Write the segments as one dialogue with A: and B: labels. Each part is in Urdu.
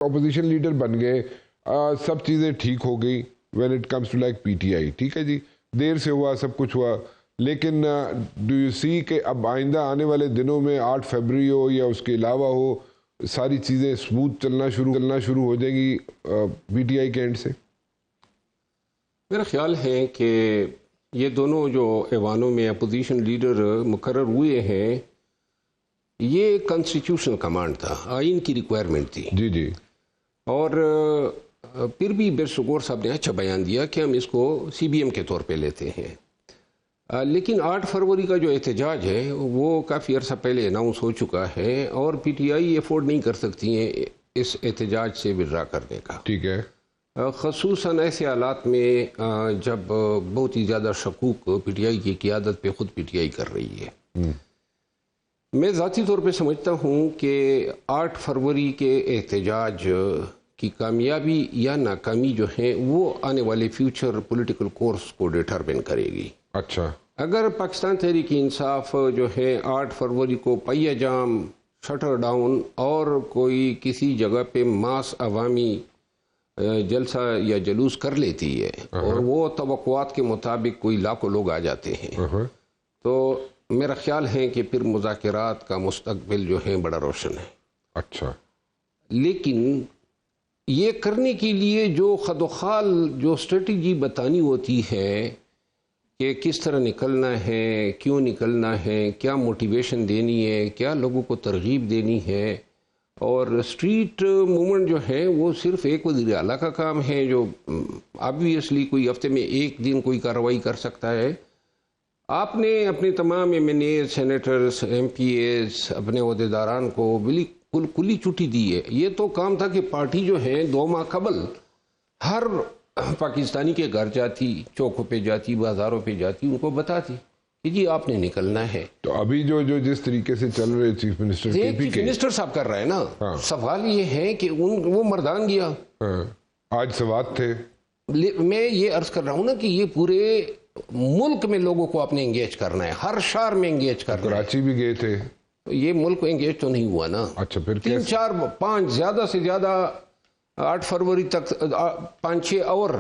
A: اپوزیشن لیڈر بن گئے, سب چیزیں ٹھیک ہو گئی when it comes to like PTI, ٹھیک ہے جی, دیر سے ہوا, سب کچھ ہوا, لیکن ڈو یو سی کہ اب آئندہ آنے والے دنوں میں 8 فروری ہو یا اس کے علاوہ ہو, ساری چیزیں سموتھ چلنا شروع ہو جائیں گی PTI کے اینڈ سے؟
B: میرا خیال ہے کہ یہ دونوں جو ایوانوں میں اپوزیشن لیڈر مقرر ہوئے ہیں, یہ کانسٹیٹیوشنل کمانڈ تھا, آئین کی ریکوائرمنٹ تھی.
A: جی جی.
B: اور پھر بھی بیر سگور صاحب نے اچھا بیان دیا کہ ہم اس کو CBM کے طور پہ لیتے ہیں. لیکن 8 فروری کا جو احتجاج ہے وہ کافی عرصہ پہلے اناؤنس ہو چکا ہے, اور PTI افورڈ نہیں کر سکتی ہیں اس احتجاج سے ودرا کرنے کا.
A: ٹھیک ہے.
B: خصوصاً ایسے حالات میں جب بہت ہی زیادہ شکوک PTI کی قیادت پہ خود PTI کر رہی ہے. میں ذاتی طور پہ سمجھتا ہوں کہ 8 فروری کے احتجاج کی کامیابی یا ناکامی جو ہے وہ آنے والے فیوچر پولیٹیکل کورس کو ڈٹرمن کرے گی.
A: اچھا.
B: اگر پاکستان تحریک انصاف جو ہے 8 فروری کو پہیہ جام, شٹر ڈاؤن اور کوئی کسی جگہ پہ ماس عوامی جلسہ یا جلوس کر لیتی ہے اور وہ توقعات کے مطابق کوئی لاکھوں لوگ آ جاتے ہیں, تو میرا خیال ہے کہ پھر مذاکرات کا مستقبل جو ہے بڑا روشن ہے.
A: اچھا.
B: لیکن یہ کرنے کے لیے جو خد و خال جو اسٹریٹجی بتانی ہوتی ہے کہ کس طرح نکلنا ہے, کیوں نکلنا ہے, کیا موٹیویشن دینی ہے, کیا لوگوں کو ترغیب دینی ہے, اور اسٹریٹ موومنٹ جو ہے وہ صرف ایک وزیر اعلیٰ کا کام ہے جو آبویسلی کوئی ہفتے میں ایک دن کوئی کارروائی کر سکتا ہے. آپ نے اپنے تمام MNAs, سینیٹرز, MPAs, اپنے عہدیداران کو بالکل کلی چھٹی دی ہے. یہ تو کام تھا کہ پارٹی جو ہے 2 ماہ قبل ہر پاکستانی کے گھر جاتی, چوکوں پہ جاتی, بازاروں پہ جاتی, ان کو بتاتی کہ جی آپ نے نکلنا ہے.
A: تو ابھی جو جس طریقے سے چل رہے چیف منسٹر
B: چیف منسٹر صاحب کر رہے ہیں نا, سوال یہ ہے کہ وہ مردان گیا,
A: آج سوات تھے.
B: میں یہ عرض کر رہا ہوں نا کہ یہ پورے ملک میں لوگوں کو آپ نے انگیج کرنا ہے, ہر شہر میں انگیج کرنا ہے.
A: کراچی بھی گئے تھے.
B: یہ ملک انگیج تو نہیں ہوا نا.
A: اچھا, پھر
B: 3 4 5 زیادہ سے زیادہ 8 فروری تک 5 6 اور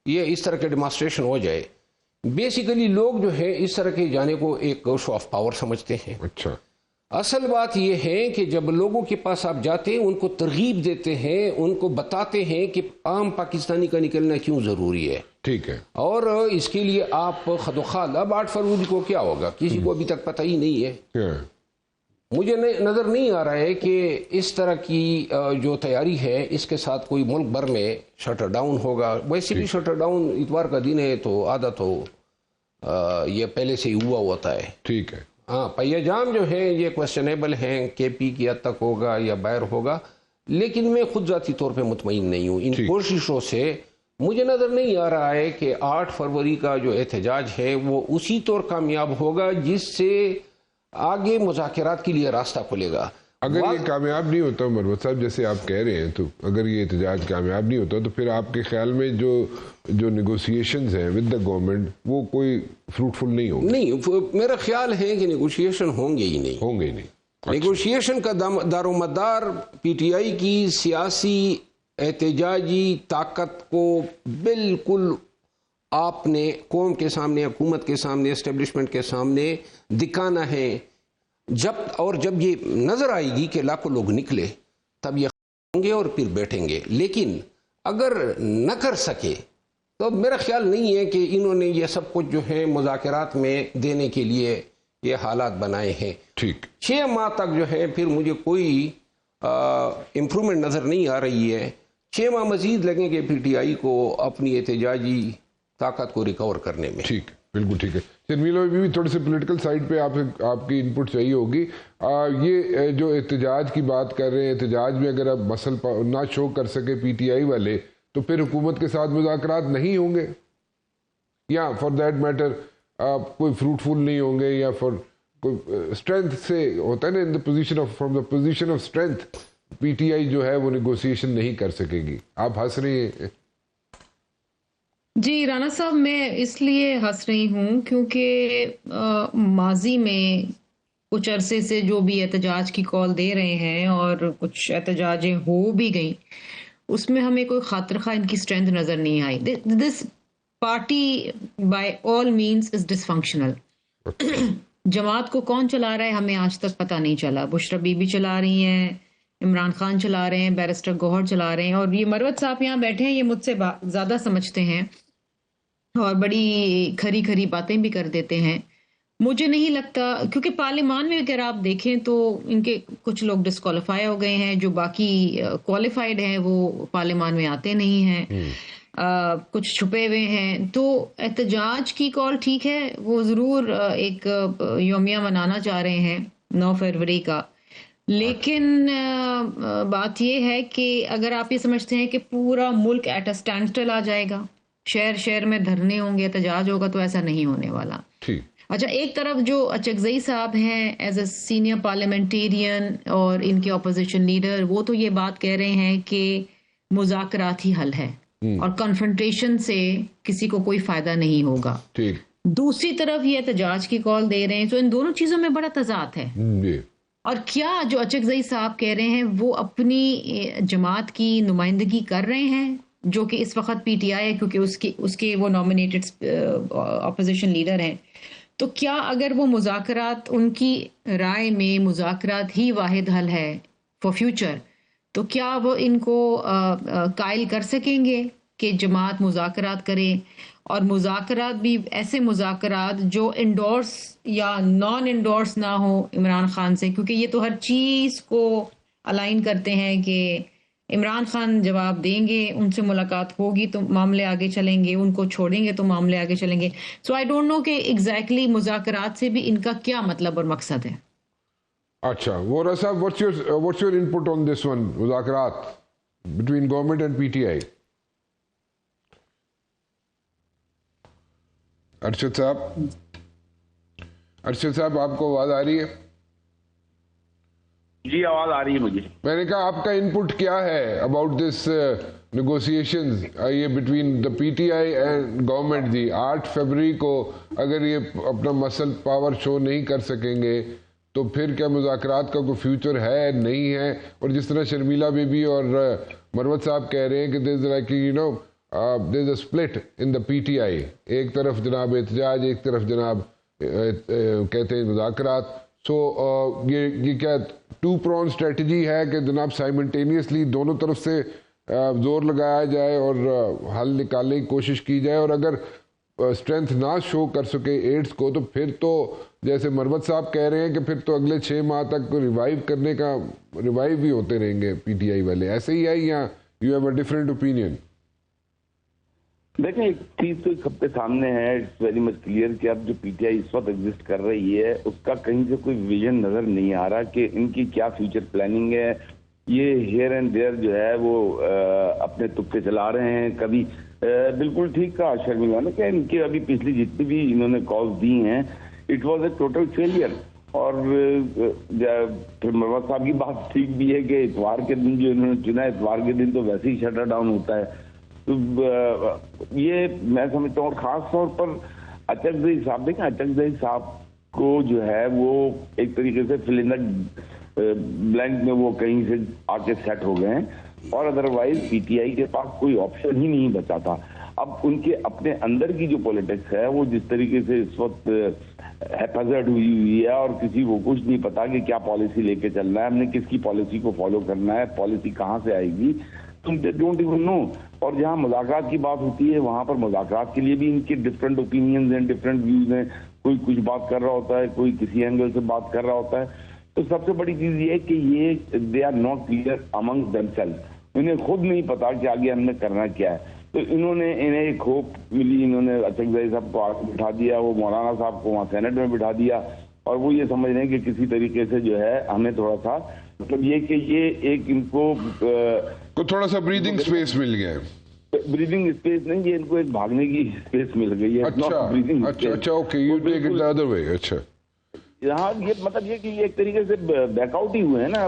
B: یہ اس طرح کے ڈیمانسٹریشن ہو جائے. بیسیکلی لوگ جو ہے اس طرح کے جانے کو ایک شو آف پاور سمجھتے ہیں.
A: اچھا.
B: اصل بات یہ ہے کہ جب لوگوں کے پاس آپ جاتے ہیں, ان کو ترغیب دیتے ہیں, ان کو بتاتے ہیں کہ عام پاکستانی کا نکلنا کیوں ضروری ہے.
A: ٹھیک ہے. اور
B: اس کے لیے آپ خد و خال, اب 8 فروری کو کیا ہوگا کسی کو ابھی تک پتہ ہی نہیں ہے. مجھے نظر نہیں آ رہا ہے کہ اس طرح کی جو تیاری ہے اس کے ساتھ کوئی ملک بھر میں شٹر ڈاؤن ہوگا. ویسے بھی شٹر ڈاؤن اتوار کا دن ہے تو عادت ہو یہ پہلے سے ہی ہوا ہوتا ہے.
A: ٹھیک ہے.
B: ہاں, پہیہ جام جو ہے یہ کویسچنیبل ہیں, KP کی حد تک ہوگا یا باہر ہوگا, لیکن میں خود ذاتی طور پہ مطمئن نہیں ہوں. ان کوششوں سے مجھے نظر نہیں آ رہا ہے کہ 8 فروری کا جو احتجاج ہے وہ اسی طور کامیاب ہوگا جس سے آگے مذاکرات کے لیے راستہ کھلے گا.
A: اگر یہ کامیاب نہیں ہوتا مروت صاحب جیسے آپ کہہ رہے ہیں, تو اگر یہ احتجاج کامیاب نہیں ہوتا تو پھر آپ کے خیال میں جو نیگوسیشنز ہیں ود دا گورنمنٹ وہ کوئی فروٹفل نہیں ہوگی؟
B: نہیں, میرا خیال ہے کہ نیگوشیشن ہوں گے ہی نہیں. نیگوشیشن کا دار و مدار PTI کی سیاسی احتجاجی طاقت کو بالکل آپ نے قوم کے سامنے, حکومت کے سامنے, اسٹیبلشمنٹ کے سامنے دکھانا ہے. جب یہ نظر آئے گی کہ لاکھوں لوگ نکلے تب یہ ہوں گے اور پھر بیٹھیں گے. لیکن اگر نہ کر سکے تو میرا خیال نہیں ہے کہ انہوں نے یہ سب کچھ جو ہے مذاکرات میں دینے کے لیے یہ حالات بنائے ہیں.
A: ٹھیک.
B: 6 ماہ تک جو ہے پھر مجھے کوئی امپرومنٹ نظر نہیں آ رہی ہے. 6 ماہ مزید لگیں گے PTI کو اپنی احتجاجی طاقت کو ریکور کرنے میں.
A: ٹھیک, بالکل ٹھیک ہے. شرمیلا بھی تھوڑے سے پولیٹیکل سائڈ پہ آپ کی انپٹ چاہیے ہوگی. یہ جو احتجاج کی بات کر رہے ہیں, احتجاج میں اگر آپ مسل نہ شو کر سکے PTI والے تو پھر حکومت کے ساتھ مذاکرات نہیں ہوں گے, یا فار دیٹ میٹر کوئی فروٹفل نہیں ہوں گے, یا فار کوئی اسٹرینتھ سے ہوتا ہے نا, from the position of strength PTI جو ہے وہ نیگوسیشن نہیں کر سکے گی. آپ ہنس رہے ہیں.
C: جی رانا صاحب, میں اس لیے ہنس رہی ہوں کیونکہ ماضی میں کچھ عرصے سے جو بھی احتجاج کی کال دے رہے ہیں اور کچھ احتجاجیں ہو بھی گئیں، اس میں ہمیں کوئی خاطر خواہ ان کی اسٹرینتھ نظر نہیں آئی. This party by all means is dysfunctional. جماعت کو کون چلا رہا ہے ہمیں آج تک پتہ نہیں چلا. بشرا بی بی چلا رہی ہیں، عمران خان چلا رہے ہیں، بیرسٹر گوہر چلا رہے ہیں، اور یہ مروت صاحب یہاں بیٹھے ہیں، یہ مجھ سے زیادہ سمجھتے ہیں اور بڑی کھری کھری باتیں بھی کر دیتے ہیں. مجھے نہیں لگتا، کیونکہ پارلیمان میں اگر آپ دیکھیں تو ان کے کچھ لوگ ڈسکوالیفائی ہو گئے ہیں، جو باقی کوالیفائڈ ہیں وہ پارلیمان میں آتے نہیں ہیں، کچھ چھپے ہوئے ہیں. تو احتجاج کی کال ٹھیک ہے، وہ ضرور ایک یومیہ منانا چاہ رہے ہیں 9 فروری کا، لیکن بات یہ ہے کہ اگر آپ یہ سمجھتے ہیں کہ پورا ملک ایٹ اے اسٹینڈ اسٹل آ جائے گا، شہر شہر میں دھرنے ہوں گے، احتجاج ہوگا، تو ایسا نہیں ہونے والا. اچھا، ایک طرف جو اچکزئی صاحب ہیں ایز اے سینئر پارلیمنٹیرین اور ان کے اپوزیشن لیڈر، وہ تو یہ بات کہہ رہے ہیں کہ مذاکرات ہی حل ہے اور کنفرنٹیشن سے کسی کو کوئی فائدہ نہیں ہوگا. دوسری طرف یہ احتجاج کی کال دے رہے ہیں، تو ان دونوں چیزوں میں بڑا تضاد ہے. اور کیا جو اچکزئی صاحب کہہ رہے ہیں وہ اپنی جماعت کی نمائندگی کر رہے ہیں، جو کہ اس وقت پی ٹی آئی ہے کیونکہ اس کے وہ نامینیٹڈ اپوزیشن لیڈر ہیں، تو کیا اگر وہ مذاکرات، ان کی رائے میں مذاکرات ہی واحد حل ہے فار فیوچر، تو کیا وہ ان کو قائل کر سکیں گے کہ جماعت مذاکرات کرے، اور مذاکرات بھی ایسے مذاکرات جو انڈورس یا نان انڈورس نہ ہو عمران خان سے، کیونکہ یہ تو ہر چیز کو الائن کرتے ہیں کہ عمران خان جواب دیں گے، ان سے ملاقات ہوگی تو معاملے آگے چلیں گے، ان کو چھوڑیں گے تو معاملے آگے چلیں گے. سو آئی ڈونٹ نو کہ ایگزیکٹلی مذاکرات سے بھی ان کا کیا مطلب اور مقصد ہے.
A: اچھا، وورا صاحب، what's your input on this one, مذاکرات between government and PTI؟ Arshad صاحب آپ کو آواز آ رہی ہے؟
D: جی آواز آ رہی ہے مجھے.
A: میں نے کہا آپ کا انپٹ کیا ہے اباؤٹ دس نیگوسیشنز یہ بٹوین دا پی ٹی آئی اینڈ گورنمنٹ دی؟ 8 فروری کو اگر یہ اپنا مسل پاور شو نہیں کر سکیں گے تو پھر کیا مذاکرات کا کوئی فیوچر ہے نہیں ہے؟ اور جس طرح شرمیلا بی بی اور مروت صاحب کہہ رہے ہیں کہ there is like, you know, there is a split in the PTI، ایک طرف جناب احتجاج، ایک طرف جناب کہتے ہیں مذاکرات. سو یہ کیا 2 pronged اسٹریٹجی ہے کہ جناب سائملٹینیسلی دونوں طرف سے زور لگایا جائے اور حل نکالنے کی کوشش کی جائے، اور اگر اسٹرینتھ نہ شو کر سکے ایڈز کو تو پھر تو جیسے مروت صاحب کہہ رہے ہیں کہ پھر تو اگلے 6 ماہ تک ریوائیو کرنے کا ریوائیو بھی ہوتے رہیں گے پی ٹی آئی والے، ایسے ہی ہے یا you have a different opinion?
D: دیکھیں، ایک چیز تو ایک ہفتے سامنے ہے، اٹس ویری مچ کلیئر کہ اب جو پی ٹی آئی اس وقت ایگزسٹ کر رہی ہے اس کا کہیں سے کوئی ویژن نظر نہیں آ رہا کہ ان کی کیا فیوچر پلاننگ ہے. یہ ہیئر اینڈ دیئر جو ہے وہ اپنے تکے چلا رہے ہیں. کبھی بالکل ٹھیک کہا شرمیلا نے کہ ان کی ابھی پچھلی جتنی بھی انہوں نے کالز دی ہیں it was a total failure. اور پھر مروت صاحب کی بات ٹھیک بھی ہے کہ اتوار کے دن جو انہوں نے چنا، اتوار کے دن تو ویسے ہی شٹر ڈاؤن ہوتا ہے. تو یہ میں سمجھتا ہوں، اور خاص طور پر اچکزئی صاحب، دیکھیں اچکزئی صاحب کو جو ہے وہ ایک طریقے سے فل ان بلینک میں وہ کہیں سے آ کے سیٹ ہو گئے ہیں، اور ادروائز پی ٹی آئی کے پاس کوئی آپشن ہی نہیں بچا تھا. اب ان کے اپنے اندر کی جو پولیٹکس ہے وہ جس طریقے سے اس وقت ہیپازرڈ ہوئی ہے، اور کسی کو کچھ نہیں پتا کہ کیا پالیسی لے کے چلنا ہے، ہم نے کس کی پالیسی کو فالو کرنا ہے، پالیسی کہاں سے آئے گی، تم ڈونٹ ایون نو. اور جہاں مذاکرات کی بات ہوتی ہے وہاں پر مذاکرات کے لیے بھی ان کے ڈفرینٹ اوپینینز ہیں، ڈفرینٹ ویوز ہیں. کوئی کچھ بات کر رہا ہوتا ہے، کوئی کسی اینگل سے بات کر رہا ہوتا ہے. تو سب سے بڑی چیز یہ ہے کہ یہ they are not clear amongst themselves. انہیں خود نہیں پتا کہ آگے ہم نے کرنا کیا ہے. تو انہیں ایک ہوپ ملی، انہوں نے اچکزئی صاحب کو آگے بٹھا دیا، وہ مولانا صاحب کو وہاں سینٹ میں بٹھا دیا، اور وہ یہ سمجھ رہے ہیں کہ کسی طریقے سے جو ہے ہمیں تھوڑا سا مطلب یہ کہ یہ ایک ان کو
A: تھوڑا سا بریدنگ اسپیس مل گیا ہے.
D: بریدنگ اسپیس نہیں، یہ ان کو ایک بھاگنے کی اسپیس مل گئی ہے.
A: اچھا okay, you take it the other way. اچھا،
D: ہاں، یہ مطلب یہ کہ یہ ایک طریقے سے بیک آؤٹ ہی ہوئے ہیں نا.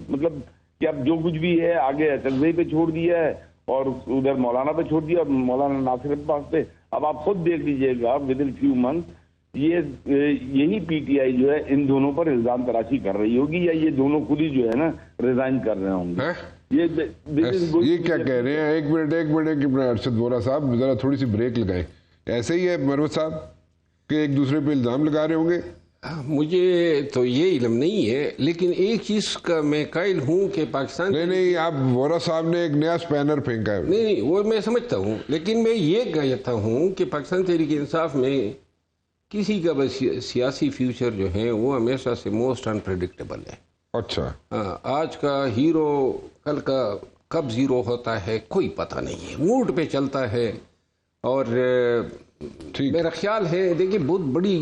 D: مطلب کہ اب جو کچھ بھی ہے آگے اچکزئی پہ چھوڑ دیا ہے اور ادھر مولانا پہ چھوڑ دیا، اور مولانا ناصر عباس پہ. اب آپ خود دیکھ لیجئے گا ود ان فیو منتھ یہی پی ٹی آئی جو ہے ان دونوں پر الزام تراشی کر رہی ہوگی یا یہ دونوں خود ہی جو ہے نا ریزائن کر رہے ہوں گے؟
A: یہ کیا کہہ رہے ہیں؟ ایک منٹ ارشد وورا صاحب ذرا تھوڑی سی بریک لگائیں. ایسے ہی ہے مروت صاحب کہ ایک دوسرے پہ الزام لگا رہے ہوں گے؟
B: مجھے تو یہ علم نہیں ہے، لیکن ایک چیز کا میں قائل ہوں کہ پاکستان
A: نہیں آپ وورا صاحب نے ایک نیا سپینر پھینکا ہے.
B: نہیں وہ میں سمجھتا ہوں، لیکن میں یہ کہتا ہوں کہ پاکستان تحریک انصاف میں کسی کا بس سیاسی فیوچر جو ہے وہ ہمیشہ سے موسٹ انپریڈکٹیبل ہے.
A: اچھا
B: آج کا ہیرو کل کا کب زیرو ہوتا ہے کوئی پتہ نہیں ہے، موڈ پہ چلتا ہے. اور میرا خیال ہے دیکھیے بہت بڑی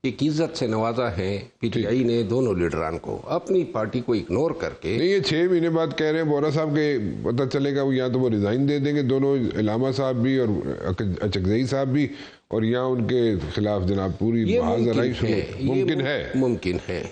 B: ایک عزت سے نوازا ہے پی ٹی آئی نے دونوں لیڈران کو، اپنی پارٹی کو اگنور کر کے.
A: نہیں یہ 6 مہینے بعد کہہ رہے ہیں وورا صاحب کے پتہ چلے گا وہ یا تو وہ ریزائن دے دیں گے دونوں، علامہ صاحب بھی اور اچکزئی صاحب بھی، اور یا ان کے خلاف جناب پوری محاذ رائی شروع. ممکن ہے